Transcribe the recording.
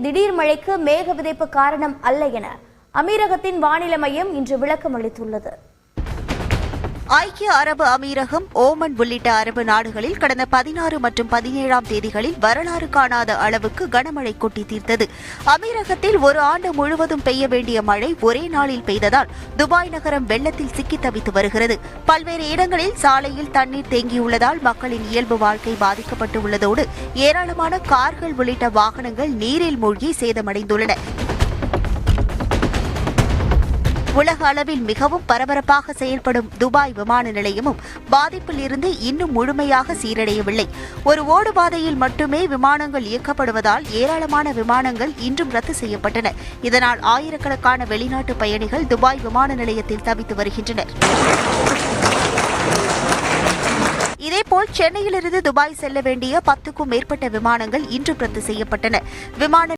திடீர் மழைக்கு மேக விதைப்பு காரணம் அல்ல என அமீரகத்தின் வானிலை மையம் இன்று விளக்கம் அளித்துள்ளது. ஐக்கிய அரபு அமீரகம், ஓமன் உள்ளிட்ட அரபு நாடுகளில் கடந்த 16 மற்றும் 17ஆம் தேதிகளில் வரலாறு காணாத அளவுக்கு கனமழை கொட்டி தீர்த்தது. அமீரகத்தில் ஒரு ஆண்டு முழுவதும் பெய்ய வேண்டிய மழை ஒரே நாளில் பெய்ததால் துபாய் நகரம் வெள்ளத்தில் சிக்கி தவித்து வருகிறது. பல்வேறு இடங்களில் சாலையில் தண்ணீர் தேங்கியுள்ளதால் மக்களின் இயல்பு வாழ்க்கை பாதிக்கப்பட்டு உள்ளதோடு ஏராளமான கார்கள் உள்ளிட்ட வாகனங்கள் நீரில் மூழ்கி சேதமடைந்துள்ளன. உலக அளவில் மிகவும் பரபரப்பாக செயல்படும் துபாய் விமான நிலையமும் பாதிப்பில் இருந்து இன்னும் முழுமையாக சீரடையவில்லை. ஒரு ஓடுபாதையில் மட்டுமே விமானங்கள் இயக்கப்படுவதால் ஏராளமான விமானங்கள் இன்றும் ரத்து செய்யப்பட்டன. இதனால் ஆயிரக்கணக்கான வெளிநாட்டு பயணிகள் துபாய் விமான நிலையத்தில் தவித்து வருகின்றனர். இதேபோல் சென்னையிலிருந்து துபாய் செல்ல வேண்டிய 10க்கும் மேற்பட்ட விமானங்கள் இன்று ரத்து செய்யப்பட்டன. விமான